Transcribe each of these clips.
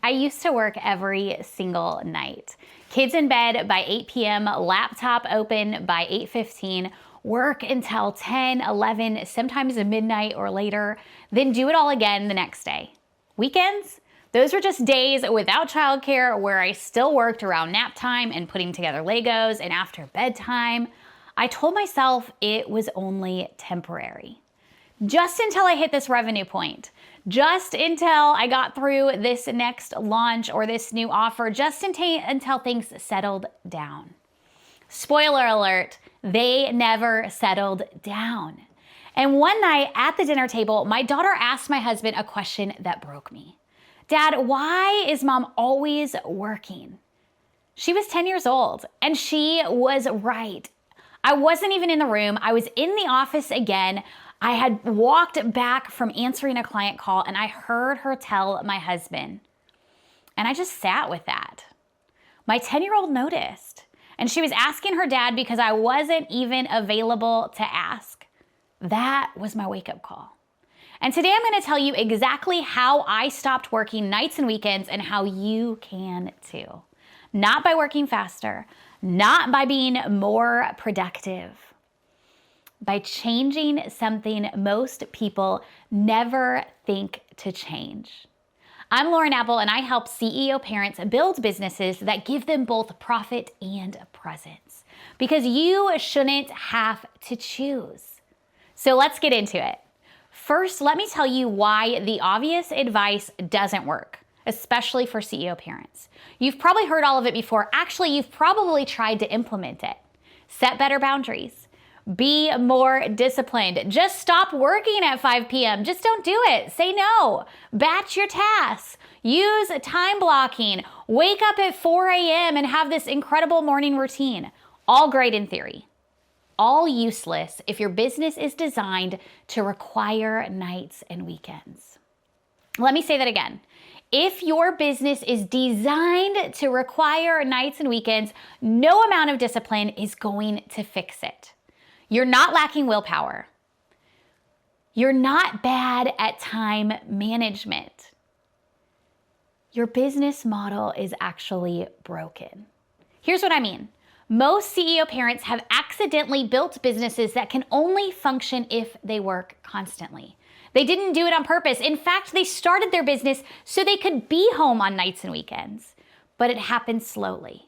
I used to work every single night. Kids in bed by 8 p.m., laptop open by 8:15, work until 10, 11, sometimes midnight or later, then do it all again the next day. Weekends? Those were just days without childcare where I still worked around nap time and putting together Legos and after bedtime. I told myself it was only temporary. Just until I hit this revenue point, just until I got through this next launch or this new offer, just until things settled down. Spoiler alert, they never settled down. And one night at the dinner table, my daughter asked my husband a question that broke me. Dad, why is mom always working? She was 10 years old and she was right. I wasn't even in the room. I was in the office again. I had walked back from answering a client call and I heard her tell my husband. And I just sat with that. My 10-year-old noticed and she was asking her dad because I wasn't even available to ask. That was my wake-up call. And today I'm going to tell you exactly how I stopped working nights and weekends and how you can too. Not by working faster, not by being more productive, by changing something most people never think to change. I'm Lauren Apple and I help CEO parents build businesses that give them both profit and presence because you shouldn't have to choose. So let's get into it. First, let me tell you why the obvious advice doesn't work, especially for CEO parents. You've probably heard all of it before. Actually, you've probably tried to implement it. Set better boundaries. Be more disciplined. Just stop working at 5 p.m. Just don't do it. Say no. Batch your tasks. Use time blocking. Wake up at 4 a.m. and have this incredible morning routine. All great in theory. All useless if your business is designed to require nights and weekends. Let me say that again. If your business is designed to require nights and weekends, no amount of discipline is going to fix it. You're not lacking willpower. You're not bad at time management. Your business model is actually broken. Here's what I mean. Most CEO parents have accidentally built businesses that can only function if they work constantly. They didn't do it on purpose. In fact, they started their business so they could be home on nights and weekends, but it happened slowly.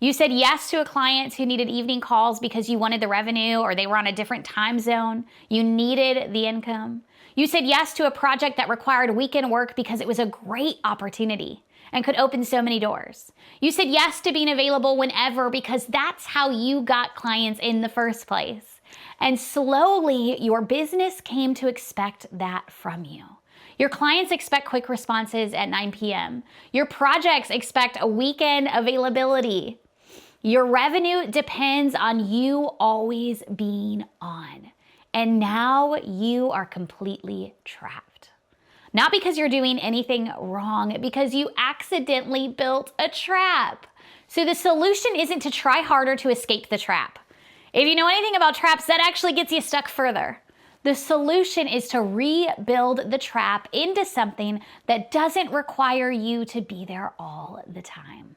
You said yes to a client who needed evening calls because you wanted the revenue or they were on a different time zone. You needed the income. You said yes to a project that required weekend work because it was a great opportunity and could open so many doors. You said yes to being available whenever because that's how you got clients in the first place. And slowly, your business came to expect that from you. Your clients expect quick responses at 9 p.m. Your projects expect a weekend availability. Your revenue depends on you always being on. And now you are completely trapped. Not because you're doing anything wrong, because you accidentally built a trap. So the solution isn't to try harder to escape the trap. If you know anything about traps, that actually gets you stuck further. The solution is to rebuild the trap into something that doesn't require you to be there all the time.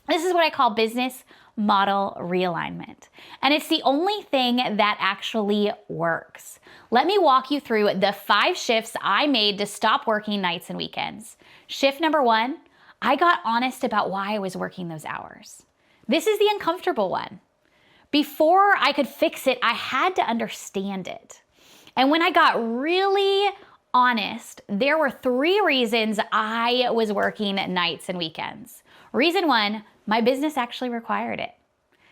This is what I call business model realignment. And it's the only thing that actually works. Let me walk you through the 5 shifts I made to stop working nights and weekends. Shift number 1, I got honest about why I was working those hours. This is the uncomfortable one. Before I could fix it, I had to understand it. And when I got really honest, there were 3 reasons I was working nights and weekends. Reason 1, my business actually required it.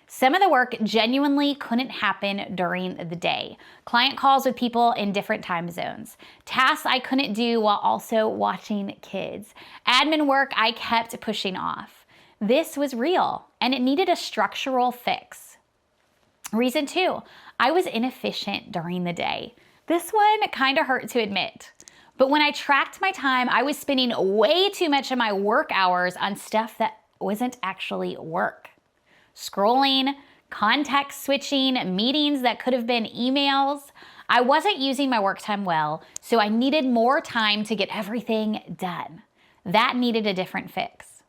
Some of the work genuinely couldn't happen during the day. Client calls with people in different time zones. Tasks I couldn't do while also watching kids. Admin work I kept pushing off. This was real and it needed a structural fix. Reason 2, I was inefficient during the day. This one kind of hurt to admit. But when I tracked my time, I was spending way too much of my work hours on stuff that wasn't actually work. Scrolling, context switching, meetings that could have been emails. I wasn't using my work time well, so I needed more time to get everything done. That needed a different fix.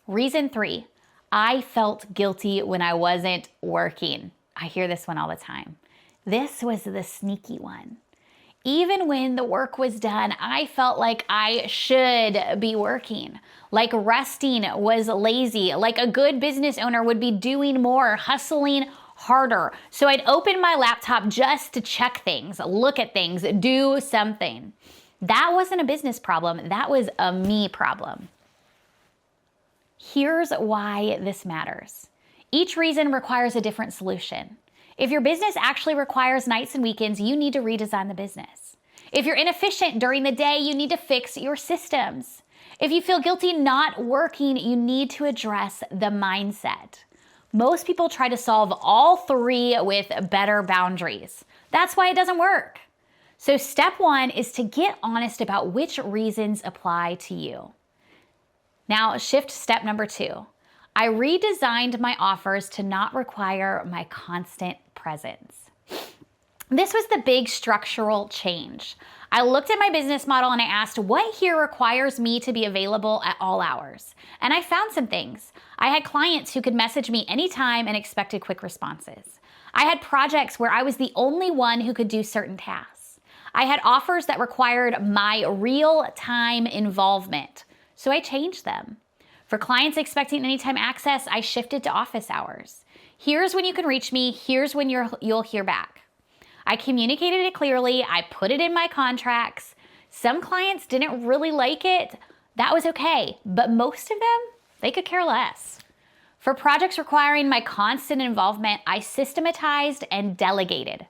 Reason 3, I felt guilty when I wasn't working. I hear this one all the time. This was the sneaky one. Even when the work was done, I felt like I should be working, like resting was lazy, like a good business owner would be doing more, hustling harder. So I'd open my laptop just to check things, look at things, do something. That wasn't a business problem. That was a me problem. Here's why this matters. Each reason requires a different solution. If your business actually requires nights and weekends, you need to redesign the business. If you're inefficient during the day, you need to fix your systems. If you feel guilty not working, you need to address the mindset. Most people try to solve all 3 with better boundaries. That's why it doesn't work. So step 1 is to get honest about which reasons apply to you. Now shift step number 2. I redesigned my offers to not require my constant presence. This was the big structural change. I looked at my business model and I asked, what here requires me to be available at all hours? And I found some things. I had clients who could message me anytime and expected quick responses. I had projects where I was the only one who could do certain tasks. I had offers that required my real-time involvement, so I changed them. For clients expecting anytime access, I shifted to office hours. Here's when you can reach me, here's when you'll hear back. I communicated it clearly, I put it in my contracts. Some clients didn't really like it. That was okay, but most of them, they could care less. For projects requiring my constant involvement, I systematized and delegated.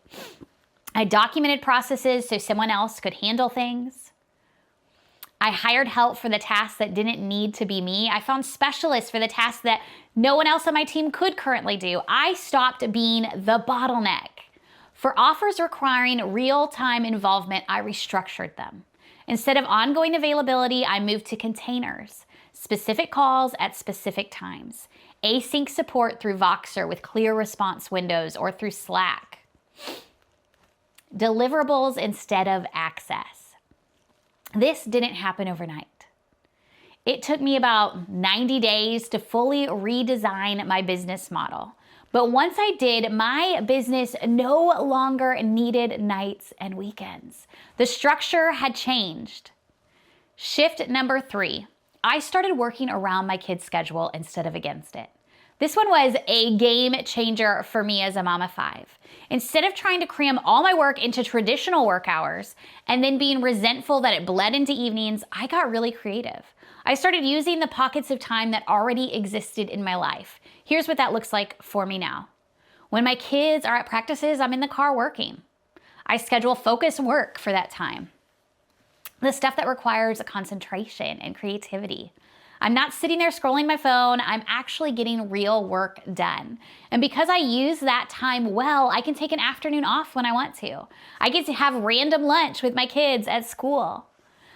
I documented processes so someone else could handle things. I hired help for the tasks that didn't need to be me. I found specialists for the tasks that no one else on my team could currently do. I stopped being the bottleneck. For offers requiring real-time involvement, I restructured them. Instead of ongoing availability, I moved to containers, specific calls at specific times, async support through Voxer with clear response windows or through Slack, deliverables instead of access. This didn't happen overnight. It took me about 90 days to fully redesign my business model. But once I did, my business no longer needed nights and weekends. The structure had changed. Shift number 3, I started working around my kids' schedule instead of against it. This one was a game changer for me as a mom of 5. Instead of trying to cram all my work into traditional work hours and then being resentful that it bled into evenings, I got really creative. I started using the pockets of time that already existed in my life. Here's what that looks like for me now. When my kids are at practices, I'm in the car working. I schedule focused work for that time. The stuff that requires a concentration and creativity. I'm not sitting there scrolling my phone, I'm actually getting real work done. And because I use that time well, I can take an afternoon off when I want to. I get to have random lunch with my kids at school.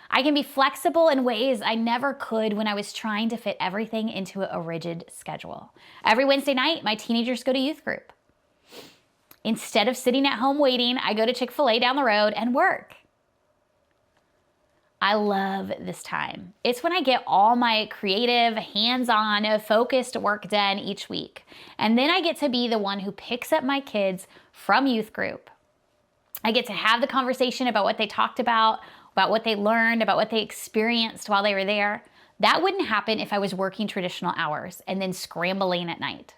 I can be flexible in ways I never could when I was trying to fit everything into a rigid schedule. Every Wednesday night, my teenagers go to youth group. Instead of sitting at home waiting, I go to Chick-fil-A down the road and work. I love this time. It's when I get all my creative, hands-on, focused work done each week. And then I get to be the one who picks up my kids from youth group. I get to have the conversation about what they talked about what they learned, about what they experienced while they were there. That wouldn't happen if I was working traditional hours and then scrambling at night.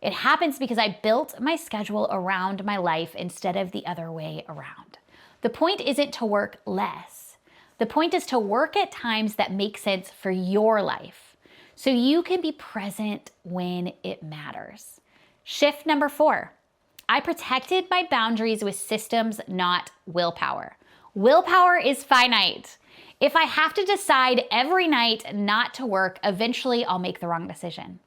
It happens because I built my schedule around my life instead of the other way around. The point isn't to work less. The point is to work at times that make sense for your life so you can be present when it matters. Shift number 4, I protected my boundaries with systems, not willpower. Willpower is finite. If I have to decide every night not to work, eventually I'll make the wrong decision.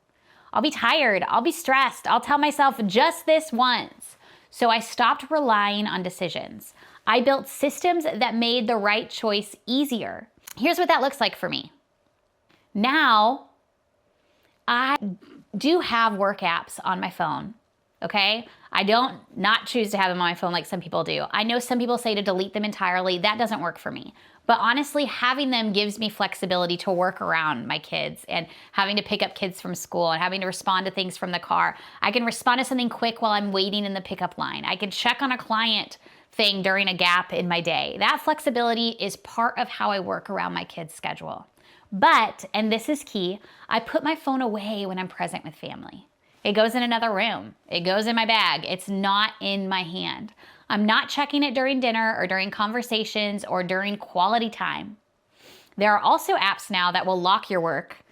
I'll be tired, I'll be stressed, I'll tell myself just this once. So I stopped relying on decisions. I built systems that made the right choice easier. Here's what that looks like for me. Now, I do have work apps on my phone, okay? I don't not choose to have them on my phone like some people do. I know some people say to delete them entirely. That doesn't work for me. But honestly, having them gives me flexibility to work around my kids and having to pick up kids from school and having to respond to things from the car. I can respond to something quick while I'm waiting in the pickup line. I can check on a client thing during a gap in my day. That flexibility is part of how I work around my kids' schedule. But, and this is key, I put my phone away when I'm present with family. It goes in another room. It goes in my bag. It's not in my hand. I'm not checking it during dinner or during conversations or during quality time. There are also apps now that will lock your work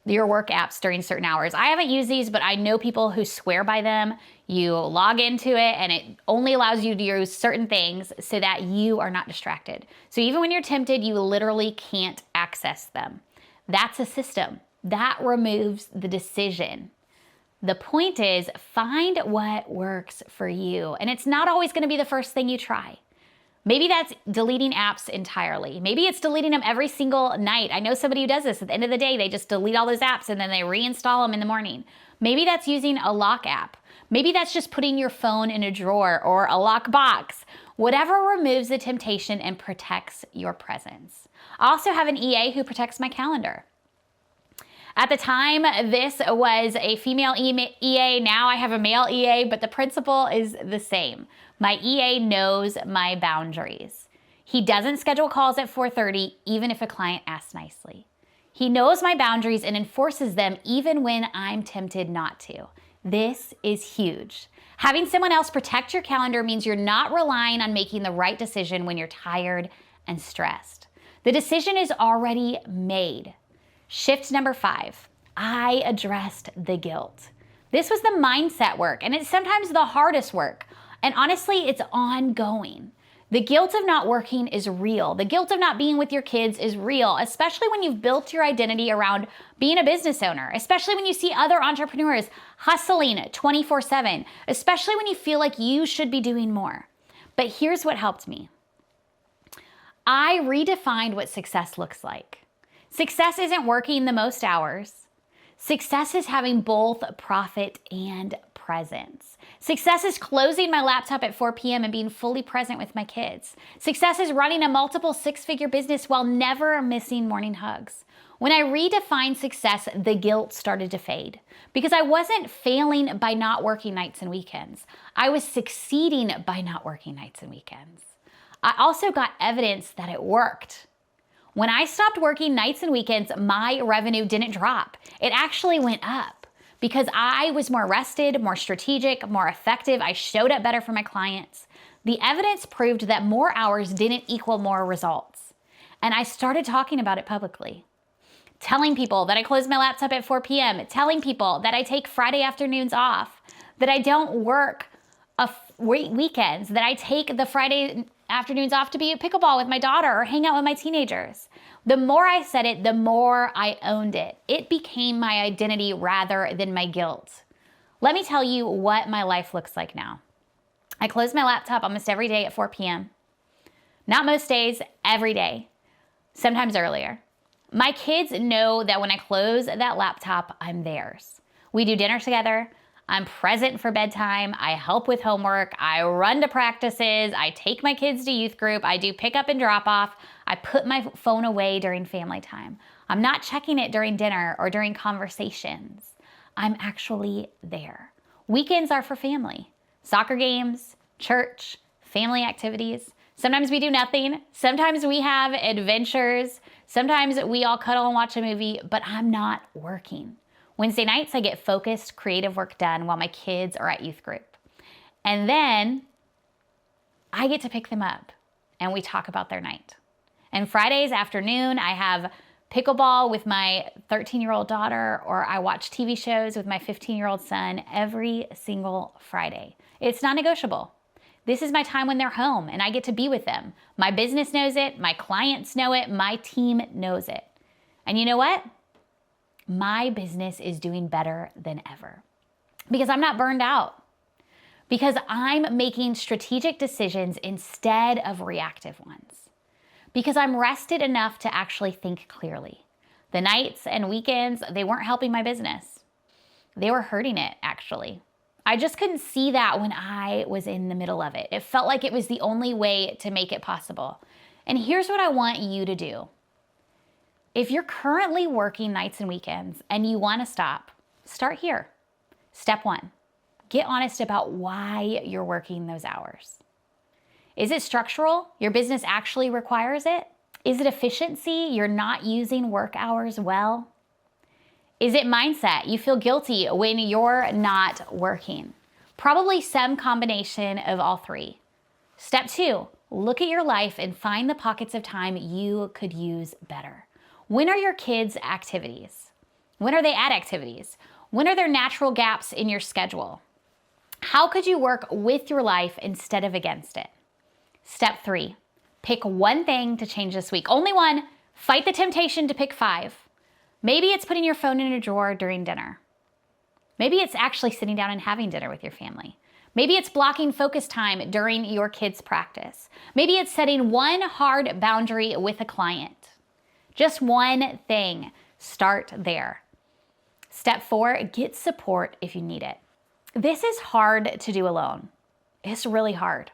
apps during certain hours. I haven't used these, but I know people who swear by them. You log into it and it only allows you to use certain things so that you are not distracted. So even when you're tempted, you literally can't access them. That's a system. That removes the decision. The point is, find what works for you. And it's not always going to be the first thing you try. Maybe that's deleting apps entirely. Maybe it's deleting them every single night. I know somebody who does this. At the end of the day, they just delete all those apps and then they reinstall them in the morning. Maybe that's using a lock app. Maybe that's just putting your phone in a drawer or a lock box. Whatever removes the temptation and protects your presence. I also have an EA who protects my calendar. At the time, this was a female EA. Now I have a male EA, but the principle is the same. My EA knows my boundaries. He doesn't schedule calls at 4:30, even if a client asks nicely. He knows my boundaries and enforces them even when I'm tempted not to. This is huge. Having someone else protect your calendar means you're not relying on making the right decision when you're tired and stressed. The decision is already made. Shift number 5, I addressed the guilt. This was the mindset work, and it's sometimes the hardest work. And honestly, it's ongoing. The guilt of not working is real. The guilt of not being with your kids is real, especially when you've built your identity around being a business owner, especially when you see other entrepreneurs hustling 24/7, especially when you feel like you should be doing more. But here's what helped me. I redefined what success looks like. Success isn't working the most hours. Success is having both profit and presence. Success is closing my laptop at 4 p.m. and being fully present with my kids. Success is running a multiple 6-figure business while never missing morning hugs. When I redefined success, the guilt started to fade because I wasn't failing by not working nights and weekends. I was succeeding by not working nights and weekends. I also got evidence that it worked. When I stopped working nights and weekends, my revenue didn't drop. It actually went up because I was more rested, more strategic, more effective. I showed up better for my clients. The evidence proved that more hours didn't equal more results. And I started talking about it publicly. Telling people that I close my laptop at 4 p.m., telling people that I take Friday afternoons off, that I don't work weekends, that I take the Friday afternoons off to be at pickleball with my daughter or hang out with my teenagers. The more I said it, the more I owned it. It became my identity rather than my guilt. Let me tell you what my life looks like now. I close my laptop almost every day at 4 p.m. Not most days, every day, sometimes earlier. My kids know that when I close that laptop, I'm theirs. We do dinner together. I'm present for bedtime. I help with homework. I run to practices. I take my kids to youth group. I do pick up and drop off. I put my phone away during family time. I'm not checking it during dinner or during conversations. I'm actually there. Weekends are for family. Soccer games, church, family activities. Sometimes we do nothing. Sometimes we have adventures. Sometimes we all cuddle and watch a movie, but I'm not working. Wednesday nights, I get focused, creative work done while my kids are at youth group. And then I get to pick them up and we talk about their night. And Fridays afternoon, I have pickleball with my 13-year-old daughter, or I watch TV shows with my 15-year-old son every single Friday. It's non-negotiable. This is my time when they're home and I get to be with them. My business knows it, my clients know it, my team knows it. And you know what? My business is doing better than ever because I'm not burned out, because I'm making strategic decisions instead of reactive ones, because I'm rested enough to actually think clearly. The nights and weekends, they weren't helping my business. They were hurting it, actually. I just couldn't see that when I was in the middle of it. It felt like it was the only way to make it possible. And here's what I want you to do. If you're currently working nights and weekends and you want to stop, start here. Step 1, get honest about why you're working those hours. Is it structural? Your business actually requires it? Is it efficiency? You're not using work hours well? Is it mindset? You feel guilty when you're not working? Probably some combination of all three. Step 2, look at your life and find the pockets of time you could use better. When are your kids' activities? When are they at activities? When are there natural gaps in your schedule? How could you work with your life instead of against it? Step 3, pick one thing to change this week. Only one. Fight the temptation to pick 5. Maybe it's putting your phone in a drawer during dinner. Maybe it's actually sitting down and having dinner with your family. Maybe it's blocking focus time during your kids' practice. Maybe it's setting one hard boundary with a client. Just one thing. Start there. Step 4, get support if you need it. This is hard to do alone. It's really hard.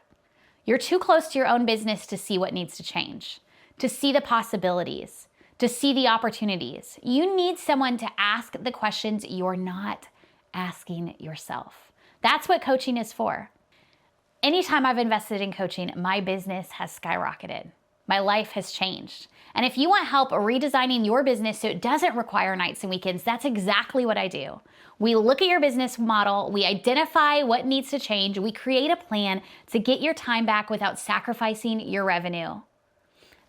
You're too close to your own business to see what needs to change, to see the possibilities, to see the opportunities. You need someone to ask the questions you're not asking yourself. That's what coaching is for. Anytime I've invested in coaching, my business has skyrocketed. My life has changed. And if you want help redesigning your business so it doesn't require nights and weekends, that's exactly what I do. We look at your business model, we identify what needs to change, we create a plan to get your time back without sacrificing your revenue.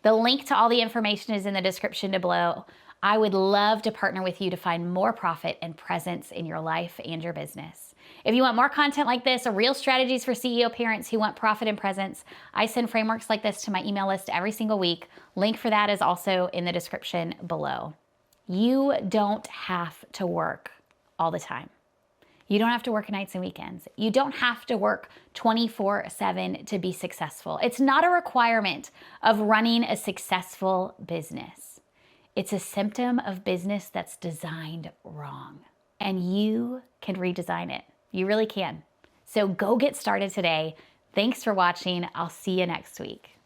The link to all the information is in the description below. I would love to partner with you to find more profit and presence in your life and your business. If you want more content like this, or real strategies for CEO parents who want profit and presence, I send frameworks like this to my email list every single week. Link for that is also in the description below. You don't have to work all the time. You don't have to work nights and weekends. You don't have to work 24/7 to be successful. It's not a requirement of running a successful business. It's a symptom of business that's designed wrong. And you can redesign it. You really can. So go get started today. Thanks for watching. I'll see you next week.